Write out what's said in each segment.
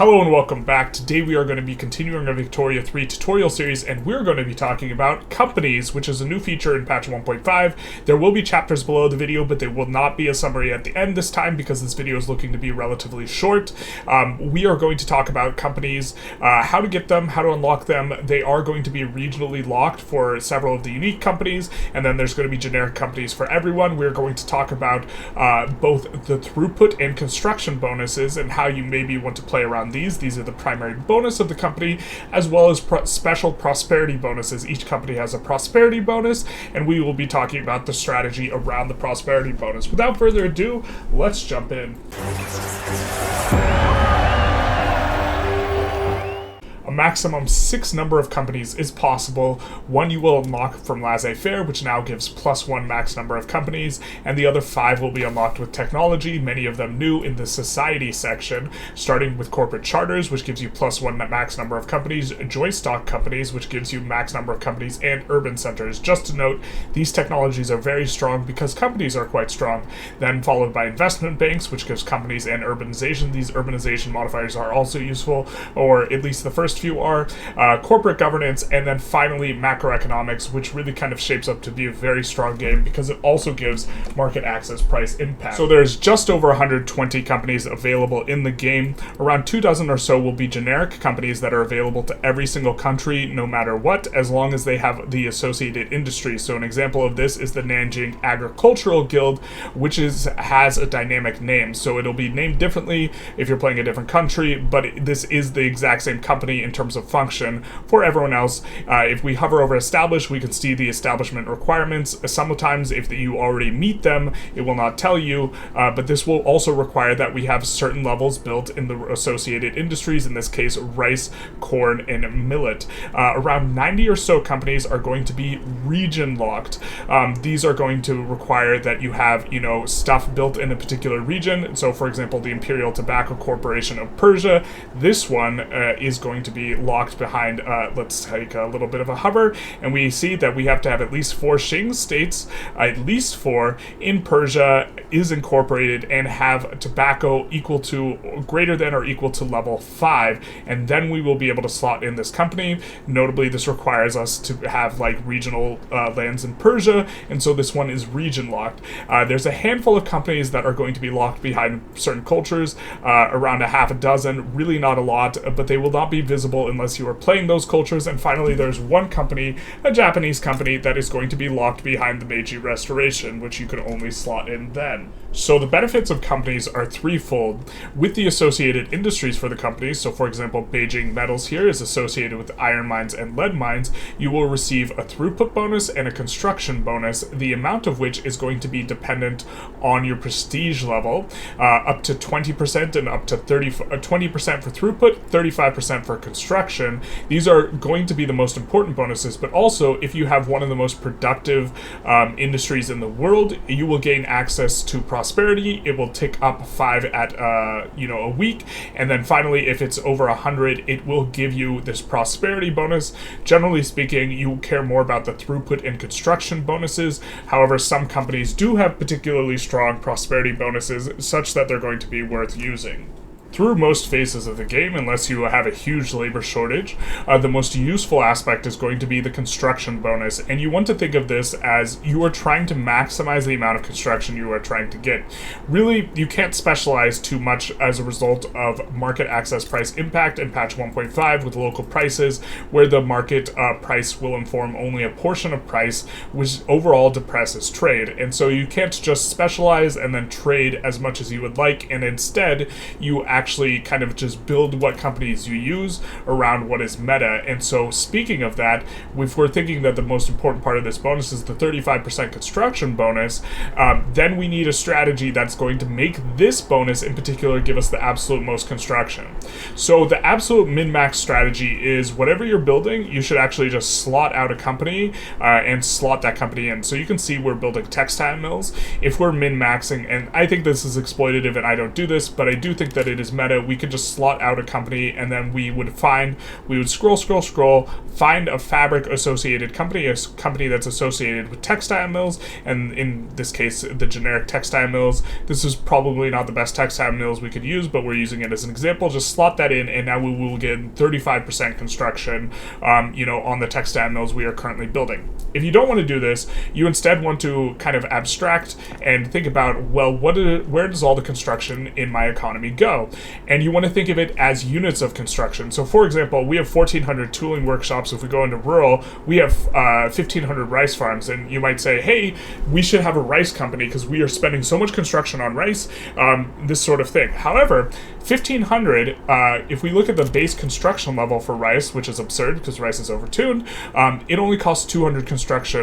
Hello and welcome back. Today we are going to be continuing our Victoria 3 tutorial series, and we're going to be talking about companies, which is a new feature in patch 1.5. There will be chapters below the video, but there will not be a summary at the end this time because this video is looking to be relatively short. We are going to talk about companies, how to get them, how to unlock them. They are going to be regionally locked for several of the unique companies, and then there's going to be generic companies for everyone. We're going to talk about both the throughput and construction bonuses and how you maybe want to play around these. These are the primary bonus of the company, as well as special prosperity bonuses. Each company has a prosperity bonus, and we will be talking about the strategy around the prosperity bonus. Without further ado, let's jump in. A maximum 6 number of companies is possible. One you will unlock from laissez-faire, which now gives +1 max number of companies, and the other 5 will be unlocked with technology, many of them new in the society section, starting with corporate charters, which gives you +1 max number of companies, joint stock companies, which gives you max number of companies, and urban centers. Just to note, these technologies are very strong because companies are quite strong. Then followed by investment banks, which gives companies and urbanization. These urbanization modifiers are also useful, or at least the first few are, corporate governance, and then finally macroeconomics, which really kind of shapes up to be a very strong game because it also gives market access price impact. So there's just over 120 companies available in the game. Around 2 dozen or so will be generic companies that are available to every single country, no matter what, as long as they have the associated industry. So an example of this is the Nanjing Agricultural Guild, which has a dynamic name. So it'll be named differently if you're playing a different country, but this is the exact same company in terms of function. For everyone else, if we hover over establish, we can see the establishment requirements. Sometimes if you already meet them, it will not tell you, but this will also require that we have certain levels built in the associated industries, in this case rice, corn, and millet. Around 90 or so companies are going to be region locked. These are going to require that you have, stuff built in a particular region. So for example, the Imperial Tobacco Corporation of Persia, this one is going to be locked behind, let's take a little bit of a hover, and we see that we have to have at least 4 Qing states, at least 4 in Persia, is incorporated and have tobacco equal to, greater than or equal to level 5, and then we will be able to slot in this company. Notably, this requires us to have regional lands in Persia, and so this one is region locked. There's a handful of companies that are going to be locked behind certain cultures, around a half a dozen, really not a lot, but they will not be visible unless you are playing those cultures. And finally, there's one company, a Japanese company, that is going to be locked behind the Meiji Restoration, which you can only slot in then. So the benefits of companies are threefold. With the associated industries for the companies, so for example, Beijing Metals here is associated with iron mines and lead mines, you will receive a throughput bonus and a construction bonus, the amount of which is going to be dependent on your prestige level, up to 20% and up to 20% for throughput, 35% for construction. These are going to be the most important bonuses, but also if you have one of the most productive industries in the world, you will gain access to prosperity. It will tick up 5 at a week, and then finally if it's over 100, it will give you this prosperity bonus. Generally speaking, you care more about the throughput and construction bonuses. However, some companies do have particularly strong prosperity bonuses such that they're going to be worth using. Through most phases of the game, unless you have a huge labor shortage, the most useful aspect is going to be the construction bonus, and you want to think of this as you are trying to maximize the amount of construction you are trying to get. Really, you can't specialize too much as a result of market access price impact in patch 1.5 with local prices, where the market price will inform only a portion of price, which overall depresses trade. And so you can't just specialize and then trade as much as you would like, and instead you actually kind of just build what companies you use around what is meta. And so speaking of that, if we're thinking that the most important part of this bonus is the 35% construction bonus, then we need a strategy that's going to make this bonus in particular give us the absolute most construction. So the absolute min-max strategy is whatever you're building, you should actually just slot out a company and slot that company in. So you can see we're building textile mills. If we're min-maxing, and I think this is exploitative and I don't do this, but I do think that it is is meta, we could just slot out a company, and then we would scroll, find a fabric associated company, a company that's associated with textile mills, and in this case, the generic textile mills. This is probably not the best textile mills we could use, but we're using it as an example. Just slot that in, and now we will get 35% construction, on the textile mills we are currently building. If you don't want to do this, you instead want to kind of abstract and think about, well, where does all the construction in my economy go? And you want to think of it as units of construction. So, for example, we have 1,400 tooling workshops. If we go into rural, we have 1,500 rice farms, and you might say, hey, we should have a rice company because we are spending so much construction on rice, this sort of thing. However, 1,500, if we look at the base construction level for rice, which is absurd because rice is overtuned, it only costs 200 construction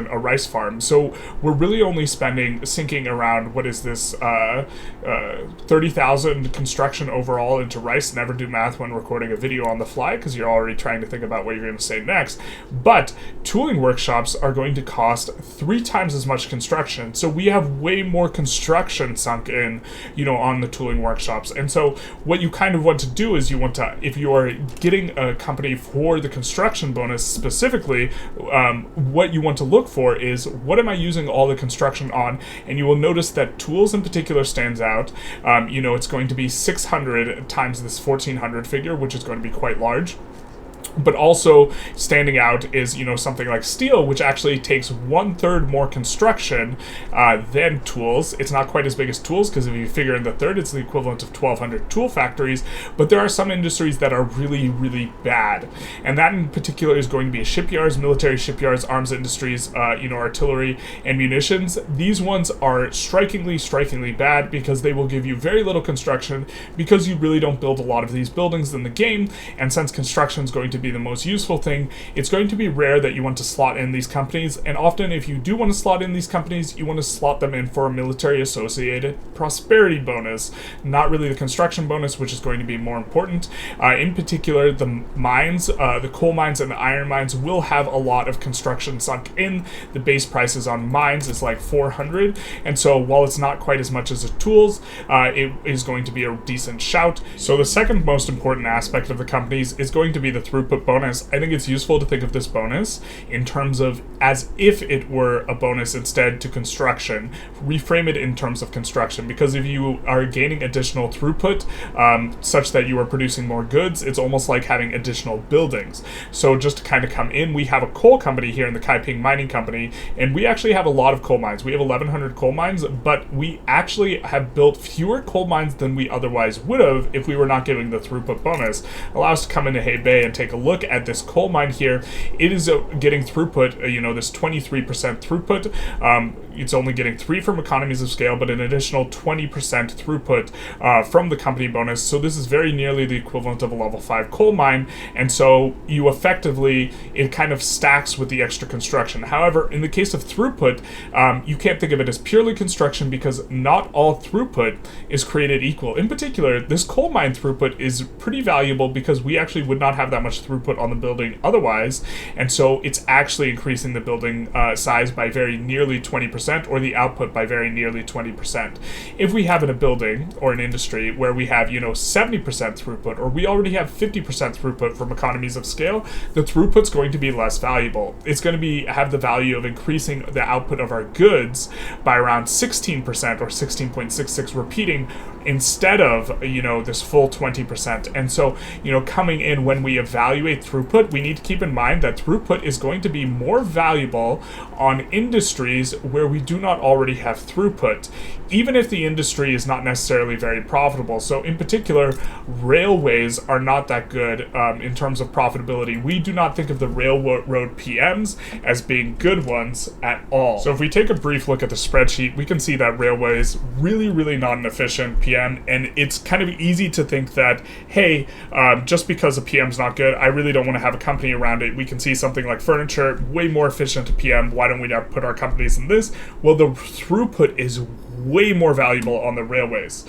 a rice farm. So we're really only sinking around, 30,000 construction overall into rice. Never do math when recording a video on the fly because you're already trying to think about what you're going to say next. But tooling workshops are going to cost 3 times as much construction. So we have way more construction sunk in, on the tooling workshops. And so what you kind of want to do is if you are getting a company for the construction bonus specifically, what you want to look for is, what am I using all the construction on? And you will notice that tools in particular stands out. It's going to be 600 times this 1,400 figure, which is going to be quite large. But also standing out is, something like steel, which actually takes 1/3 more construction than tools. It's not quite as big as tools, because if you figure in the third, it's the equivalent of 1,200 tool factories. But there are some industries that are really, really bad. And that in particular is going to be shipyards, military shipyards, arms industries, artillery and munitions. These ones are strikingly bad because they will give you very little construction, because you really don't build a lot of these buildings in the game. And since construction is going to be the most useful thing, it's going to be rare that you want to slot in these companies, and often if you do want to slot in these companies, you want to slot them in for a military associated prosperity bonus, not really the construction bonus, which is going to be more important. In particular, the mines, the coal mines and the iron mines will have a lot of construction sunk in. The base prices on mines is like 400, and so while it's not quite as much as the tools, it is going to be a decent shout. So the second most important aspect of the companies is going to be the throughput bonus. I think it's useful to think of this bonus in terms of as if it were a bonus instead to construction. Reframe it in terms of construction, because if you are gaining additional throughput such that you are producing more goods, it's almost like having additional buildings. So just to kind of come in, we have a coal company here in the Kaiping Mining Company, and we actually have a lot of coal mines. We have 1,100 coal mines, but we actually have built fewer coal mines than we otherwise would have if we were not giving the throughput bonus. Allow us to come into Hebei and take a look at this coal mine here. It is getting throughput, this 23% throughput. It's only getting 3 from economies of scale, but an additional 20% throughput from the company bonus. So this is very nearly the equivalent of a level 5 coal mine, and so you effectively, it kind of stacks with the extra construction. However, in the case of throughput, you can't think of it as purely construction, because not all throughput is created equal. In particular, this coal mine throughput is pretty valuable because we actually would not have that much throughput on the building otherwise, and so it's actually increasing the building size by very nearly 20%, or the output by very nearly 20%. If we have in a building or an industry where we have 70% throughput, or we already have 50% throughput from economies of scale, the throughput's going to be less valuable. It's going to have the value of increasing the output of our goods by around 16%, or 16.66 repeating, instead of this full 20%. And so coming in, when we evaluate throughput, we need to keep in mind that throughput is going to be more valuable on industries where we do not already have throughput, even if the industry is not necessarily very profitable. So in particular, railways are not that good in terms of profitability. We do not think of the railroad PMs as being good ones at all. So if we take a brief look at the spreadsheet, we can see that railways really not an efficient PM, and it's kind of easy to think that, hey, just because a PM's not good, I really don't want to have a company around it. We can see something like furniture, way more efficient to PM. Why don't we not put our companies in this? Well, the throughput is way more valuable on the railways,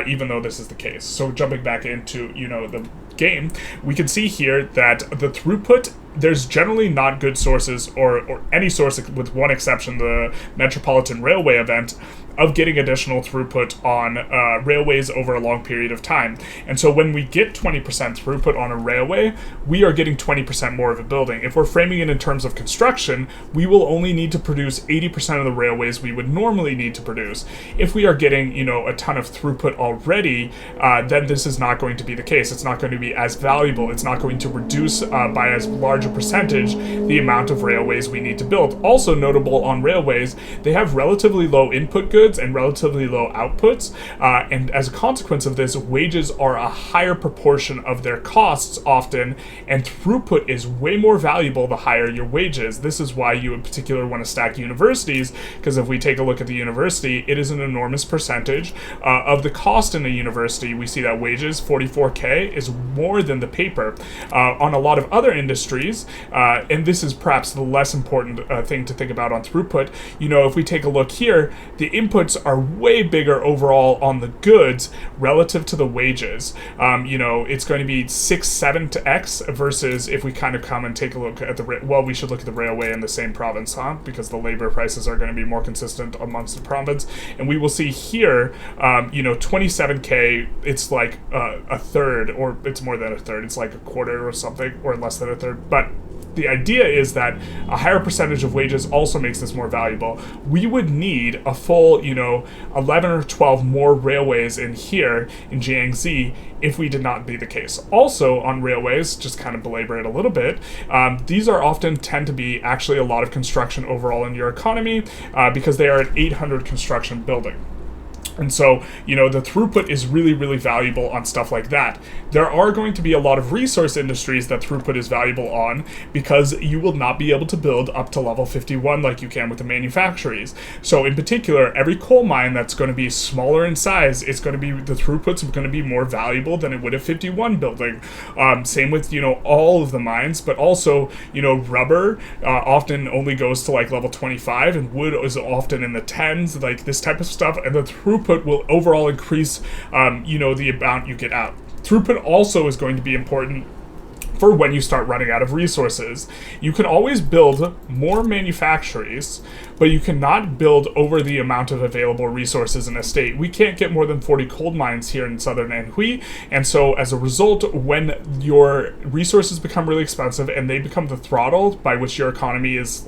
even though this is the case. So jumping back into, the game, we can see here that the throughput, there's generally not good sources, or any source with one exception, the Metropolitan Railway event, of getting additional throughput on railways over a long period of time. And so when we get 20% throughput on a railway, we are getting 20% more of a building. If we're framing it in terms of construction, we will only need to produce 80% of the railways we would normally need to produce. If we are getting, a ton of throughput already, then this is not going to be the case. It's not going to be as valuable. It's not going to reduce by as large a percentage the amount of railways we need to build. Also notable on railways, they have relatively low input goods and relatively low outputs, and as a consequence of this, wages are a higher proportion of their costs often, and throughput is way more valuable the higher your wages. This is why you in particular want to stack universities, because if we take a look at the university, it is an enormous percentage of the cost in a university. We see that wages, 44K, is more than the paper. On a lot of other industries, and this is perhaps the less important thing to think about on throughput, if we take a look here, the inputs are way bigger overall on the goods relative to the wages. It's going to be 6-7 to X versus if we kind of come and take a look at we should look at the railway in the same province, because the labor prices are going to be more consistent amongst the province. And we will see here, 27K, it's like a third, or it's more than a third, it's like a quarter or something, or less than a third. But the idea is that a higher percentage of wages also makes this more valuable. We would need a full, 11 or 12 more railways in here in Jiangxi if we did not be the case. Also on railways, just kind of belabor it a little bit, these are often tend to be actually a lot of construction overall in your economy because they are an 800 construction building. And so, the throughput is really, really valuable on stuff like that. There are going to be a lot of resource industries that throughput is valuable on because you will not be able to build up to level 51 like you can with the manufactories. So in particular, every coal mine that's going to be smaller in size, the throughput's going to be more valuable than it would a 51 building. Same with, all of the mines, but also, rubber often only goes to like level 25 and wood is often in the 10s, like this type of stuff. And the throughput will overall increase, the amount you get out. Throughput also is going to be important for when you start running out of resources. You can always build more manufactories, but you cannot build over the amount of available resources in a state. We can't get more than 40 coal mines here in southern Anhui, and so as a result, when your resources become really expensive and they become the throttle by which your economy is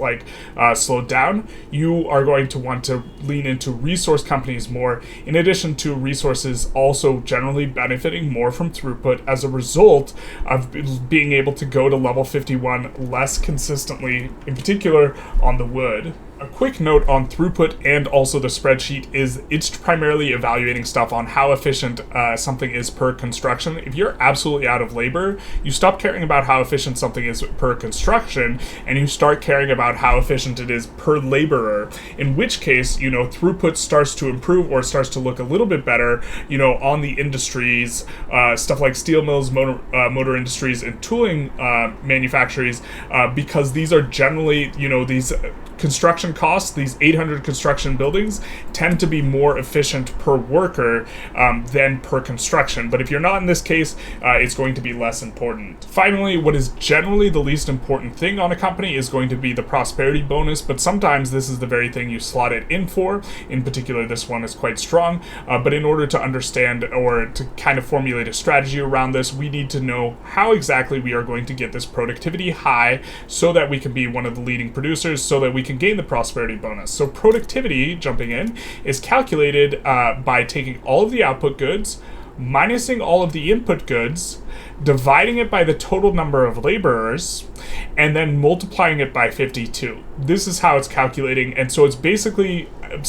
slowed down, you are going to want to lean into resource companies more, in addition to resources also generally benefiting more from throughput as a result of being able to go to level 51 less consistently, in particular on the wood. A quick note on throughput and also the spreadsheet is it's primarily evaluating stuff on how efficient something is per construction. If you're absolutely out of labor, you stop caring about how efficient something is per construction and you start caring about how efficient it is per laborer, in which case, throughput starts to improve or starts to look a little bit better, on the industries, stuff like steel mills, motor industries, and tooling manufactories, because these are generally, these construction costs, these 800 construction buildings, tend to be more efficient per worker than per construction. But if you're not in this case, it's going to be less important. Finally, what is generally the least important thing on a company is going to be the prosperity bonus, but sometimes this is the very thing you slot it in for. In particular, this one is quite strong, but in order to understand or to kind of formulate a strategy around this, we need to know how exactly we are going to get this productivity high so that we can be one of the leading producers, so that we can gain the prosperity bonus. So productivity, jumping in, is calculated by taking all of the output goods, minusing all of the input goods, dividing it by the total number of laborers, and then multiplying it by 52. This is how it's calculating, and so it's basically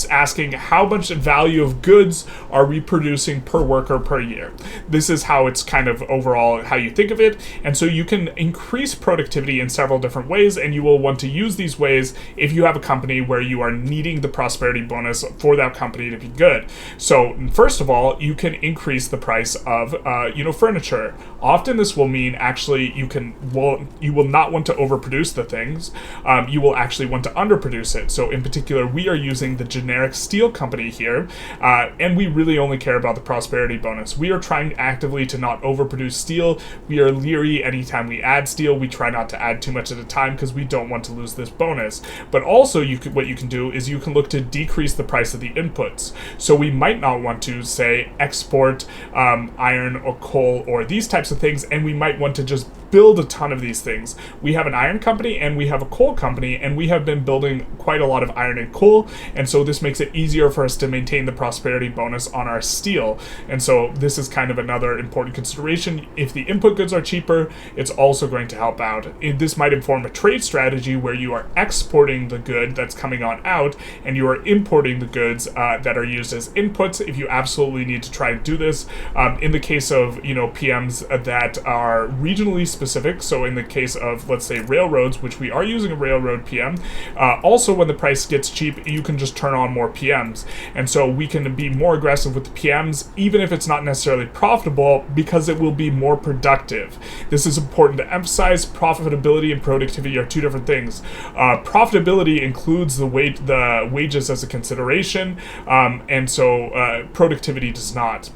asking how much value of goods are we producing per worker per year. This is how it's kind of overall how you think of it, and so you can increase productivity in several different ways, and you will want to use these ways if you have a company where you are needing the prosperity bonus for that company to be good. So first of all, you can increase the price of furniture. Often this will mean actually you will not want to overproduce the things. You will actually want to underproduce it. So in particular, we are using the generic steel company here, and we really only care about the prosperity bonus. We are trying actively to not overproduce steel. We are leery anytime we add steel. We try not to add too much at a time because we don't want to lose this bonus. But also, what you can do is you can look to decrease the price of the inputs. So we might not want to, say, export iron or coal or these types of things, and we might want to just build a ton of these things. We have an iron company and we have a coal company, and we have been building quite a lot of iron and coal, and so this makes it easier for us to maintain the prosperity bonus on our steel. And so this is kind of another important consideration. If the input goods are cheaper, it's also going to help out. This might inform a trade strategy where you are exporting the good that's coming on out, and you are importing the goods that are used as inputs if you absolutely need to try and do this. In the case of, PMs that are regionally specific, so in the case of, let's say, railroads, which we are using a railroad PM, also when the price gets cheap, you can just turn on more PMs. And so we can be more aggressive with the PMs, even if it's not necessarily profitable, because it will be more productive. This is important to emphasize. Profitability and productivity are two different things. Profitability includes the wages as a consideration, and so productivity does not.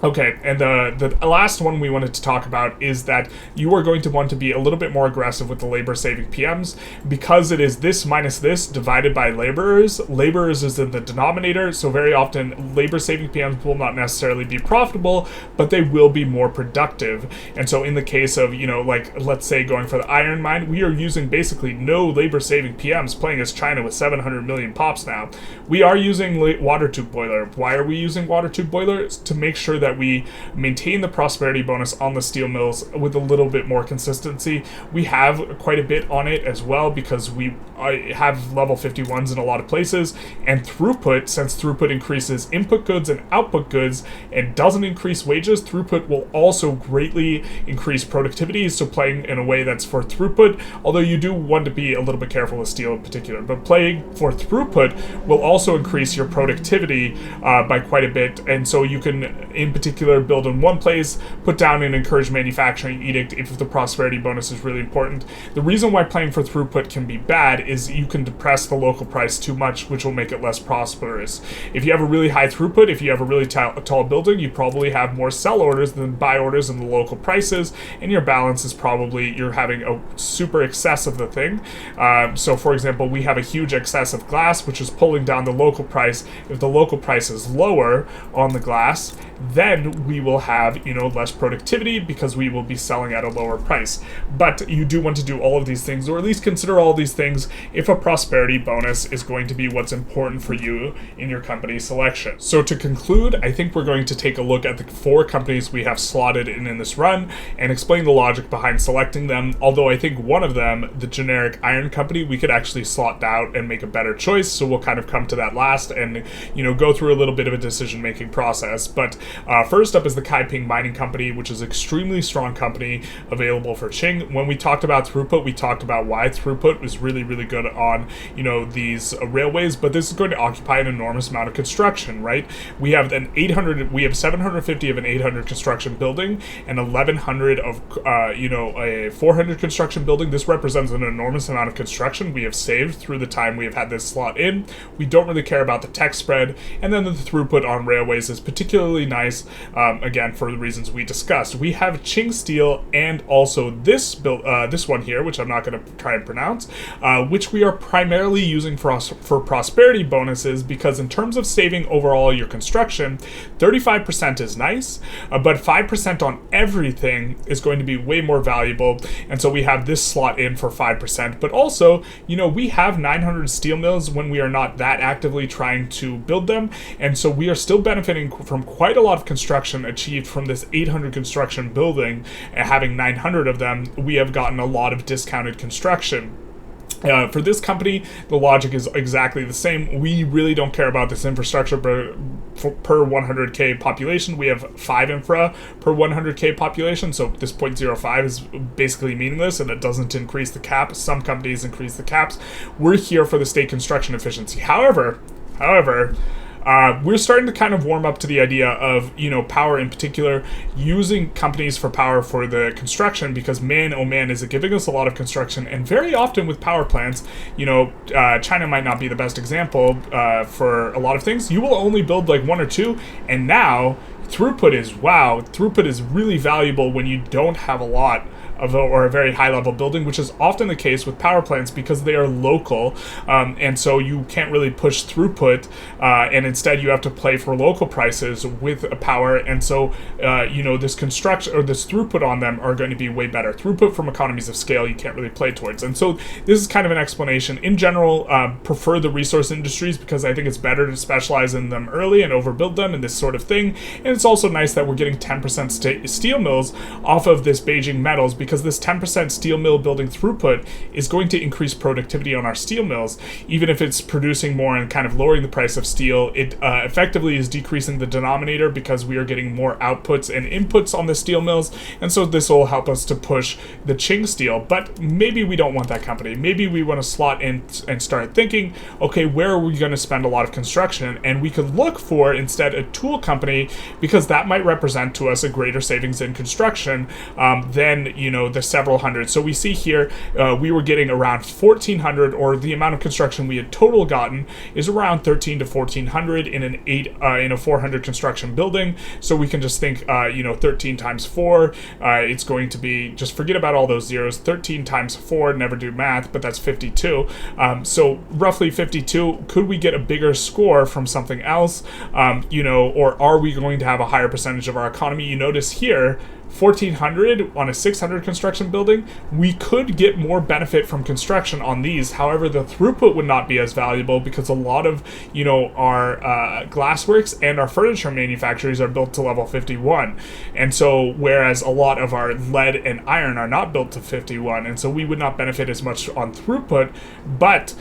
Okay, and the last one we wanted to talk about is that you are going to want to be a little bit more aggressive with the labor-saving PMs, because it is this minus this divided by laborers. Laborers is in the denominator, so very often labor-saving PMs will not necessarily be profitable, but they will be more productive. And so in the case of, like, let's say going for the iron mine, we are using basically no labor-saving PMs, playing as China with 700 million pops now. We are using water tube boiler. Why are we using water tube boilers? To make sure that we maintain the prosperity bonus on the steel mills with a little bit more consistency. We have quite a bit on it as well, because we have level 51s in a lot of places, and throughput, since throughput increases input goods and output goods and doesn't increase wages, throughput will also greatly increase productivity. So playing in a way that's for throughput, although you do want to be a little bit careful with steel in particular, but playing for throughput will also increase your productivity by quite a bit. And so you can, in particular, build in one place, put down an encourage manufacturing edict if the prosperity bonus is really important. The reason why playing for throughput can be bad is you can depress the local price too much, which will make it less prosperous. If you have a really high throughput, if you have a really tall building, you probably have more sell orders than buy orders in the local prices, and your balance is probably you're having a super excess of the thing. So for example, we have a huge excess of glass, which is pulling down the local price. If the local price is lower on the glass, then we will have, less productivity because we will be selling at a lower price. But you do want to do all of these things, or at least consider all these things, if a prosperity bonus is going to be what's important for you in your company selection. So to conclude, I think we're going to take a look at the 4 companies we have slotted in this run and explain the logic behind selecting them, although I think one of them, the generic iron company, we could actually slot out and make a better choice, so we'll kind of come to that last and, go through a little bit of a decision-making process. But first up is the Kaiping Mining Company, which is an extremely strong company available for Qing. When we talked about throughput, we talked about why throughput was really, really good on, these railways, but this is going to occupy an enormous amount of construction, right? We have 750 of an 800 construction building and 1100 of, a 400 construction building. This represents an enormous amount of construction we have saved through the time we have had this slot in. We don't really care about the tech spread, and then the throughput on railways is particularly nice, again, for the reasons we discussed. We have Qing Steel and also this one here, which I'm not going to try and pronounce, which we are primarily using for prosperity bonuses, because in terms of saving overall your construction, 35% is nice, but 5% on everything is going to be way more valuable, and so we have this slot in for 5%. But also, we have 900 steel mills when we are not that actively trying to build them, and so we are still benefiting from quite a lot of construction achieved from this 800 construction building. Having 900 of them, we have gotten a lot of discounted construction. For this company, the logic is exactly the same. We really don't care about this infrastructure per 100k population. We have 5 infra per 100k population, so this 0.05 is basically meaningless, and it doesn't increase the cap. Some companies increase the caps. We're here for the state construction efficiency. However, we're starting to kind of warm up to the idea of, power in particular, using companies for power for the construction, because man, oh man, is it giving us a lot of construction. And very often with power plants, China might not be the best example for a lot of things. You will only build like one or two, and now throughput is really valuable when you don't have a lot of or a very high level building, which is often the case with power plants because they are local, and so you can't really push throughput, and instead you have to play for local prices with power, and so this construction or this throughput on them are going to be way better. Throughput from economies of scale you can't really play towards, and so this is kind of an explanation. In general, prefer the resource industries because I think it's better to specialize in them early and overbuild them and this sort of thing, and it's also nice that we're getting 10% steel mills off of this Beijing metals, because this 10% steel mill building throughput is going to increase productivity on our steel mills. Even if it's producing more and kind of lowering the price of steel, it effectively is decreasing the denominator because we are getting more outputs and inputs on the steel mills, and so this will help us to push the Qing steel. But maybe we don't want that company. Maybe we want to slot in and start thinking, okay, where are we going to spend a lot of construction? And we could look for instead a tool company, because that might represent to us a greater savings in construction than the several hundred. So we see here we were getting around 1,400, or the amount of construction we had total gotten is around 13 to 1,400 in a 400 construction building. So we can just think 13 times 4, it's going to be, just forget about all those zeros, 13 times 4, never do math, but that's 52. So roughly 52. Could we get a bigger score from something else? Or are we going to have a higher percentage of our economy? You notice here 1,400 on a 600 construction building, we could get more benefit from construction on these. However, the throughput would not be as valuable because a lot of, our glassworks and our furniture manufacturers are built to level 51. And so, whereas a lot of our lead and iron are not built to 51, and so we would not benefit as much on throughput, but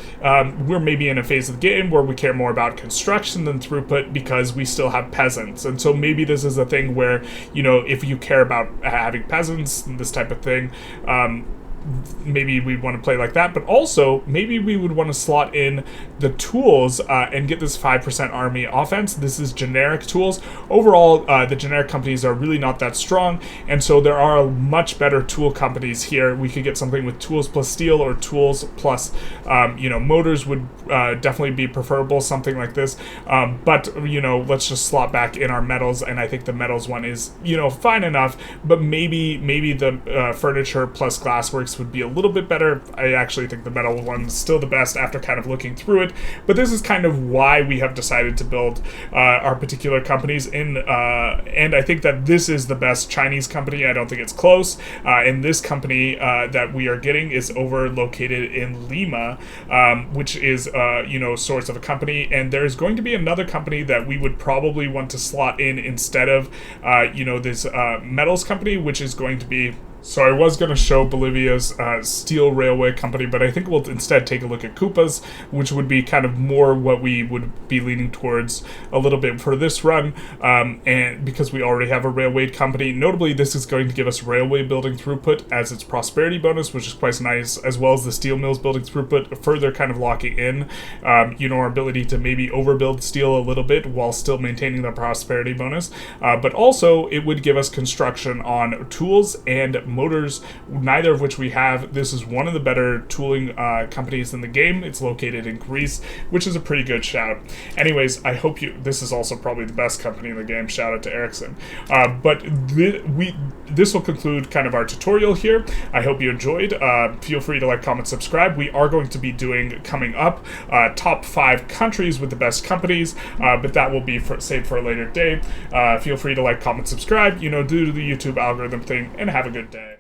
we're maybe in a phase of the game where we care more about construction than throughput because we still have peasants. And so maybe this is a thing where, if you care about having peasants and this type of thing, maybe we'd want to play like that. But also maybe we would want to slot in the tools and get this 5% army offense. This is generic tools. Overall, the generic companies are really not that strong, and so there are much better tool companies here. We could get something with tools plus steel, or tools plus motors would definitely be preferable, something like this. But let's just slot back in our metals, and I think the metals one is fine enough, but maybe the furniture plus glassworks would be a little bit better. I actually think the metal one's still the best after kind of looking through it, but this is kind of why we have decided to build our particular companies in, and I think that this is the best Chinese company. I don't think it's close, and this company that we are getting is located in Lima, which is source of a company, and there's going to be another company that we would probably want to slot in instead of this metals company, which is going to be So I was going to show Bolivia's steel railway company, but I think we'll instead take a look at Koopa's, which would be kind of more what we would be leaning towards a little bit for this run, and because we already have a railway company. Notably, this is going to give us railway building throughput as its prosperity bonus, which is quite nice, as well as the steel mills building throughput, further kind of locking in, our ability to maybe overbuild steel a little bit while still maintaining the prosperity bonus. But also, it would give us construction on tools and motors, neither of which we have. This is one of the better tooling companies in the game. It's located in Greece, which is a pretty good shout. Anyways, I hope this is also probably the best company in the game. Shout out to Ericsson. But this will conclude kind of our tutorial here. I hope you enjoyed. Feel free to like, comment, subscribe. We are going to be doing, coming up, top 5 countries with the best companies, but that will be saved for a later day. Feel free to like, comment, subscribe, do the YouTube algorithm thing, and have a good day.